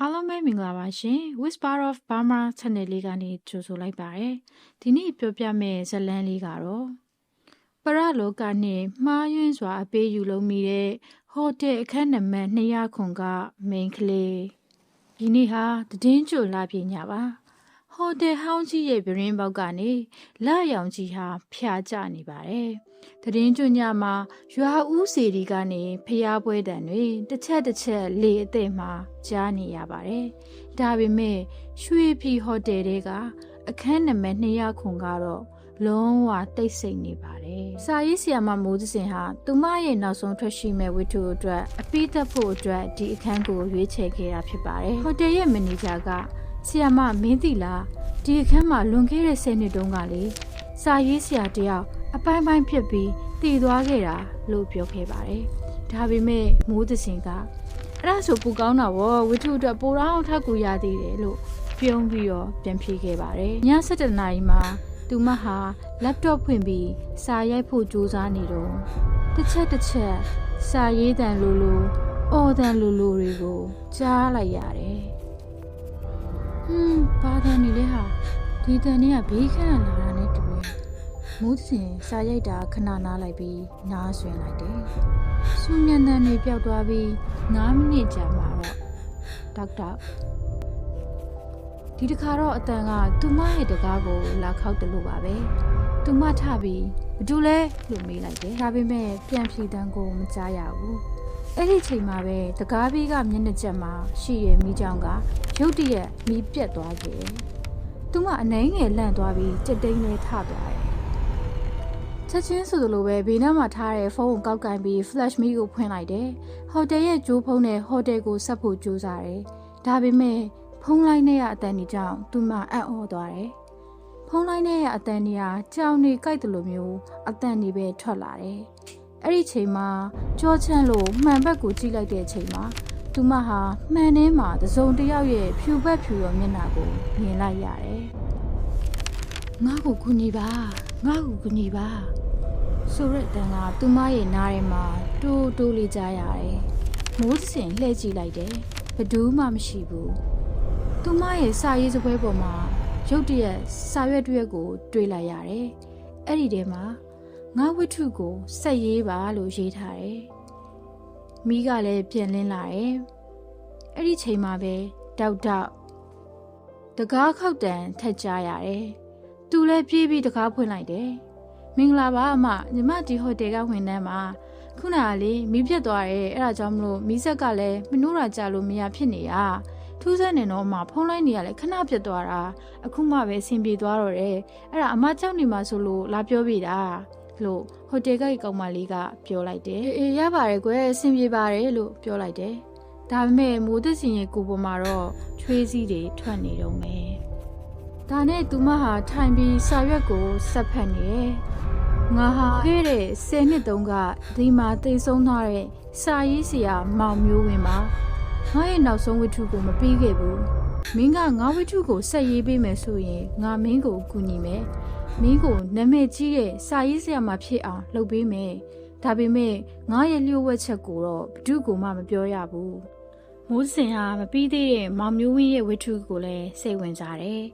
အားလုံးပဲမင်္ဂလာပါရှင် Whisper of Burma Channel လေးကနေကြိုဆိုလိုက်ပါတယ်ဒီနေ့ပြောပြမယ့်ဇာတ်လမ်းလေးကတော့ပရလောကနဲ့မှားယွင်းစွာအပေးယူလုံးမိတဲ့ဟိုတယ်အခန်းနံပါတ်200ခွန်ကမိန်ကလေးဒီနေ့ဟာသတင်းကြိုလာပြညပါဟိုတယ်ဟောင်းကြီးရဲ့ပြင်းပေါက်ကနေလက်ရောင်ကြီးဟာဖျားကျနေပါတယ်သတင်းကြွညမှာရွာဦးစီဒီကနေဖျားပွဲတံတွေတစ်ချက်လေအသိမှကြားနေရပါတယ်။ဒါပေမဲ့ရွှေပြည်ဟိုတယ်တွေကအခန်းနံပါတ်200ခွန်ကတော့လုံးဝတိတ်ဆိတ်နေပါတယ်။စာရေးဆရာမမိုးစင်ဟာသူမရဲ့နောက်ဆုံးထွက်ရှိမဲ့ဝတ္ထုအတွက်အပိသက်ဖို့အတွက်ဒီအခန်းကိုရွေးချယ်ခဲ့တာဖြစ်ပါတယ်။ဟိုတယ်ရဲ့မန်နေဂျာကဆရာမမင်းသိလားဒီအခန်းမှာလွန်ခဲ့တဲ့10နှစ်တုန်းကလေစာရေးဆရာတယောက်အပိုင်းပိုင်းဖြစ်ပြီးတည်သွားခဲ့တာလို့ပြောခဲ့ပါတယ်။ဒါပေမဲ့မိုးသစင်ကအဲ့ဒါဆိုပူကောင်းတာဗောဝတ္ထုအတွက်ပိုတော့ထပ်ကူရသေးတယ်လို့ပြုံးပြီးတော့ပြန်ဖြေခဲ့ပါတယ်။ည7:00နာရီမှာသူမဟာ laptop ဖွင့်ပြီးစာရိုက်ဖို့ကြိုးစားနေတော့တစ်ချက်စာရေးတန်လိုအော်တန်လိုတွေကိုကြားလိုက်ရတယ်။ဘာတန်နေလဲဟာဒီတန်တွေကဘေးခန့်လာတာနဲ့တူတယ်။မိုးစင်စာရိုက်တာခဏနားလိုက်ပြီးနားဆွင်လိုက်တယ်။စူညံတန်တွေပျောက်သွားပြီး9မိနစ်ကြာမှတော့ဒေါက်တာဒီတခါတော့အတန်ကသူမရဲ့တကားကိုလာခောက်တယ်လို့ပါပဲ။သူမထပြီးဘာတူလဲလို့မေးလိုက်တယ်။ဒါပေမဲ့ပြန်ဖြေတန်းကိုမကြားရဘူး။အဲ့ဒီချိန်မှာပဲတကားဘေးကမျက်နှာချက်မှာရှိရဲ့မိချောင်းကရုတ်တရက်မီးပြတ်သွားခဲ့။သူမအနှဲငယ်လန့်သွားပြီးကြက်တိန်လေးထသွားတယ်။ချက်ချင်းဆိုသလိုပဲဘေးနားမှာထားတဲ့ဖုန်းကိုကောက်ကင်ပြီး flash မီးကိုဖွင့်လိုက်တယ်။ဟိုတယ်ရဲ့ကြိုးဖုံးနဲ့ဟိုတယ်ကိုဆက်ဖို့ကြိုးစားတယ်။ဒါပေမဲ့ဖုန်းလိုင်းနဲ့အတန်ကြီးကြောင့်သူမအံ့ဩသွားတယ်။ဖုန်းလိုင်းနဲ့အတန်ကြီးဟာကြောင်နေကြိုက်တယ်လို့မျိုးအတန်ကြီးပဲထွက်လာတယ်။အဲ့ဒီချိန်မှာကြောချမ်းလို့မှန်ဘက်ကိုကြည့်လိုက်တဲ့ချိန်မှာသူမဟာမှန်ထဲမှာတစုံတစ်ယောက်ရဲ့ဖြူဘက်ဖြူရောမျက်နှာကိုမြင်လိုက်ရတယ်။ငါ့ကိုကူညီပါဆိုရက်တန်ကသူမရဲ့နားထဲမှာတိုးလေးကြားရတယ်။မိုးစင်လှည့်ကြည့်လိုက်တယ်။ဘယ်သူမှမရှိဘူး။သူမရဲ့စာရေးစပွဲပေါ်မှာရုတ်တရက်စာရွက်တစ်ရွက်ကိုတွေ့လိုက်ရတယ်။အဲ့ဒီထဲမှာငါဝတ္ထုကိုဆက်ရေးပါလို့ရေးထားတယ်။မိကလည်းပြန်လင်းလာတယ်။အဲ့ဒီချိန်မှာပဲတောက်တကားခောက်တန်ထက်ကြရတယ်။သူလည်းပြေးပြီးတကားဖွင့်လိုက်တယ်။မင်္ဂလာပါအမညီမဒီဟိုတယ်ကဝန်ထမ်းပါခုနကလေမီးပြတ်သွားတယ်အဲ့ဒါကြောင့်မလို့မီးဆက်ကလည်းမနှိုးတာကြလို့မရဖြစ်နေတာထူးဆန်းနေတော့မှဖုန်းလိုင်းတွေကလည်းခဏပြတ်သွားတာအခုမှပဲအဆင်ပြေသွားတော့တယ်အဲ့ဒါအမကြောက်နေမှာဆိုလို့လာပြောပြတာလို့ဟိုတယ်ကကောင်မလေးကပြောလိုက်တယ်အေးရပါတယ်ကွယ်အဆင်ပြေပါတယ်လို့ပြောလိုက်တယ်ဒါပေမဲ့မိုးသက်စင်ရဲ့ကိုပေါ်မှာတော့ချွေးစည်းတွေထွက်နေတော့မယ်ဒါနဲ့သူမဟာထိုင်ပြီးစာရွက်ကိုဆက်ဖတ်နေတယ်ငါဟာခဲ့တဲ့10နှစ်တုန်းကဒီမှာတိတ်ဆုံးသွားတဲ့စာရေးဆရာမောင်မျိုးဝင်းပါငါရဲ့နောက်ဆုံးဝတ္ထုကိုမပြီးခဲ့ဘူးမင်းကငါဝတ္ထုကိုဆက်ရေးပေးမယ်ဆိုရင်ငါမင်းကိုကူညီမယ်မင်းကိုနာမည်ကြီးတဲ့စာရေးဆရာမဖြစ်အောင်လုပ်ပေးမယ်ဒါပေမဲ့ငါရဲ့လျှို့ဝှက်ချက်ကိုတော့ဘယ်သူ့ကိုမှမပြောရဘူးမိုးစင်ဟာမပြီးသေးတဲ့မောင်မျိုးဝင်းရဲ့ဝတ္ထုကိုလည်းစိတ်ဝင်စားတယ်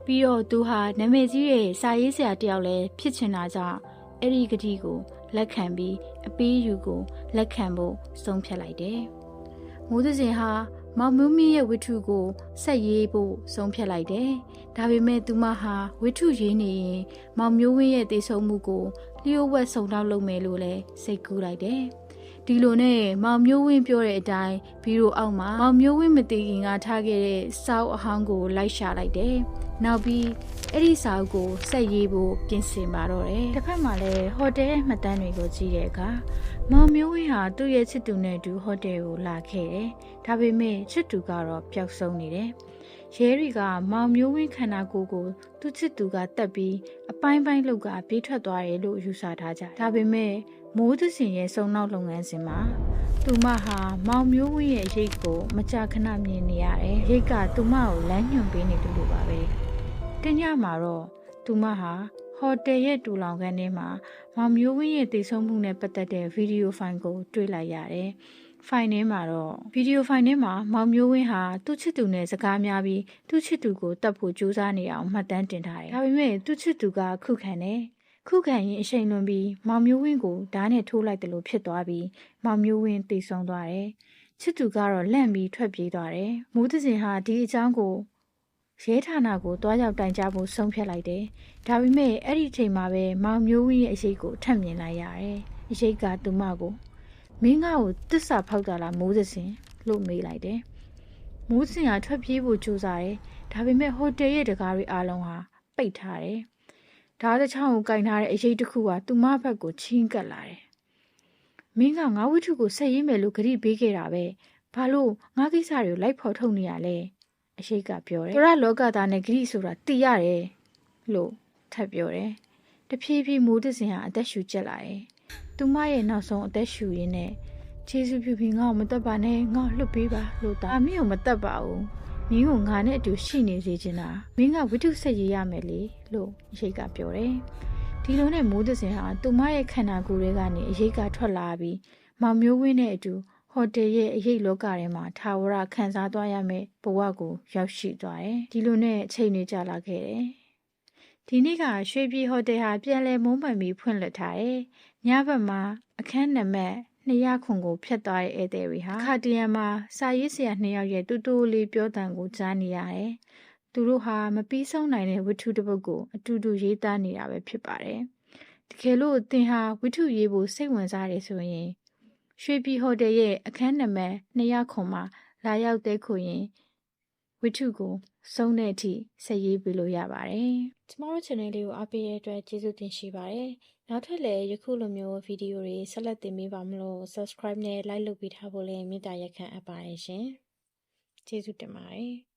ပြီးတော့သူဟာနာမည်ကြီးတဲ့စာရေးဆရာတယောက်လည်းဖြစ်ချင်တာကြောင့်အဲ့ဒီကတိကိုလက်ခံပြီးအပေးယူကိုလက်ခံဖို့ဆုံးဖြတ်လိုက်တယ်။မိုးသစင်ဟာမောင်မျိုးမင်းရဲ့ဝတ္ထုကိုဆက်ရေးဖို့ဆုံးဖြတ်လိုက်တယ်။ဒါပေမဲ့သူမဟာဝတ္ထုရေးနေရင်မောင်မျိုးဝင်းရဲ့တည်ဆုံမှုကိုလျှို့ဝှက်ဆုံတောက်လုပ်မယ်လို့လည်းစိတ်ကူးလိုက်တယ်။ဒီလိုနဲ့မောင်မျိုးဝင်းပြောတဲ့အတိုင်းဘီရိုအောက်မှာမောင်မျိုးဝင်းမတည်ခင်ကထားခဲ့တဲ့စာအုပ်အဟောင်းကိုလိုက်ရှာလိုက်တယ်။နောက်ပြီးအဲ့ဒီစာအုပ်ကိုဆက်ရေးဖို့ပြင်ဆင်ပါတော့တယ်။တစ်ဖက်မှာလည်းဟိုတယ်ရဲ့မှတ်တမ်းတွေကိုကြည့်တဲ့အခါမောင်မျိုးဝင်းဟာသူ့ရဲ့ချစ်သူနဲ့အတူဟိုတယ်ကိုလာခဲ့တယ်။ဒါပေမဲ့ချစ်သူကတော့ပျောက်ဆုံးနေတယ်။ရဲတွေကမောင်မျိုးဝင်းခန္ဓာကိုယ်ကိုသူ့ချစ်သူကတက်ပြီးအပိုင်းပိုင်းလောက်ကပြေးထွက်သွားတယ်လို့ယူဆထားကြ။ဒါပေမဲ့မိုးသစင်ရဲ့စုံနောက်လုပ်ငန်းစဉ်မှာသူမဟာမောင်မျိုးဝင်းရဲ့ရိတ်ကိုမကြာခဏမြင်နေရတယ်။ရိတ်ကသူမကိုလမ်းညွှန်ပေးနေတယ်လို့ပါပဲ။တညမှာတော့သူမဟာဟိုတယ်ရဲ့တူလောင်ခန်းထဲမှာမောင်မျိုးဝင်းရဲ့တည်ဆုံမှုနဲ့ပတ်သက်တဲ့ဗီဒီယိုဖိုင်ကိုတွေ့လိုက်ရတယ်။ ဖိုင်ထဲမှာတော့ဗီဒီယိုဖိုင်ထဲမှာမောင်မျိုးဝင်းဟာသူ့ချစ်သူနဲ့စကားများပြီးသူ့ချစ်သူကိုတတ်ဖို့ကြိုးစားနေအောင်မှတ်တမ်းတင်ထားတယ်။ဒါပေမဲ့သူ့ချစ်သူကခုခံတယ်။ခုခံရင်အရှိန်လွန်ပြီးမောင်မျိုးဝင်းကိုဓာတ်နဲ့ထိုးလိုက်တယ်လို့ဖြစ်သွားပြီးမောင်မျိုးဝင်းတိတ်ဆုံးသွားတယ်။ချစ်သူကတော့လန့်ပြီးထွက်ပြေးသွားတယ်။မိုးသစင်ဟာဒီအကြောင်းကိုရဲဌာနကိုတွားရောက်တိုင်ကြားဖို့ဆုံးဖြတ်လိုက်တယ်။ဒါပေမဲ့အဲ့ဒီအချိန်မှာပဲမောင်မျိုးဝင်းရဲ့အရေးကိုထပ်မြင်လိုက်ရတယ်။အရေးကသူမကိုမင်းငါ့ကိုတစ္ဆာဖောက်တာလားမိုးသစင်လို့မေးလိုက်တယ်။မိုးသစင်ကထွက်ပြေးဖို့ကြိုးစားတယ်။ဒါပေမဲ့ဟိုတယ်ရဲ့တကားတွေအားလုံးဟာပိတ်ထားတယ်။ဓာတ်တစ်ချောင်းကိုကင်ထားတဲ့အရေးတစ်ခုကသူမဘက်ကိုချင်းကပ်လာတယ်။မင်းကငါဝိထုကိုဆက်ရေးမယ်လို့ဂရိပေးခဲ့တာပဲ။ဘာလို့ငါကိစ္စတွေကိုလိုက်ဖော်ထုတ်နေရလဲ။အရှိကပြောတယ်။ပရလောကသားနဲ့ဂရိဆိုတာသိရတယ်လို့ထပ်ပြောတယ်။တဖြည်းဖြည်းမိုးသစင်ဟာအသက်ရှူကျက်လာတယ်။သူမရဲ့နောက်ဆုံးအသက်ရှူရင်းနဲ့ကျေးဇူးပြုပြီးငါ့ကိုမတက်ပါနဲ့ငါ့လွတ်ပေးပါလို့တာမင်းကိုမတက်ပါဘူးမင်းကိုငါနဲ့အတူရှိနေစေချင်တာမင်းကဝိတုဆက်ရေးရမယ်လေလို့အရေးကပြောတယ်ဒီလိုနဲ့မိုးသစင်ဟာသူမရဲ့ခန္ဓာကိုယ်တွေကနေအရေးကထွက်လာပြီးမောင်မျိုးဝင်းနဲ့အတူဟိုတယ်ရဲ့အရေးလောကထဲမှာထာဝရခံစားသွားရမယ်ဘဝကိုရောက်ရှိသွားတယ်ဒီလိုနဲ့အချိန်တွေကြာလာခဲ့တယ်ဒီနေ့ကရွှေပြည်ဟိုတယ်ဟာပြန်လည်မုန်းမှန်ပြီးဖွင့်လှစ်ထားတယ်ညဘက်မှာအခန်းနံပါတ်200ခုကိုဖျက်သွားတဲ့ဧည့်သည်တွေဟာခါတရံမှာစာရေးဆရာ2ယောက်ရဲ့တူတူလေးပြောတန်ကိုကြားနေရတယ်။သူတို့ဟာမပြီးဆုံးနိုင်တဲ့ဝတ္ထုတစ်ပုဒ်ကိုအတူတူရေးသားနေတာပဲဖြစ်ပါတယ်။တကယ်လို့သင်ဟာဝတ္ထုရေးဖို့စိတ်ဝင်စားတယ်ဆိုရင်ရွှေပြည်ဟိုတယ်ရဲ့အခန်းနံပါတ်200ခုမှာလာရောက်တဲ့ခုရင်ဝတ္ထုကိုစုံတဲ့အထိဆက်ရေးပေးလို့ရပါတယ်။ကျမတို့ channel လေးကိုအားပေးတဲ့အတွက်ကျေးဇူးတင်ရှိပါတယ်။နောက်ထပ်လည်းယခုလိုမျိုးဗီဒီယိုတွေဆက်လက်တင်ပေးပါမလို့ subscribe နဲ့ like လုပ်ပေးထားဖို့လည်းမေတ္တာရက်ခံအပ်ပါတယ်ရှင်။ကျေးဇူးတင်ပါတယ်။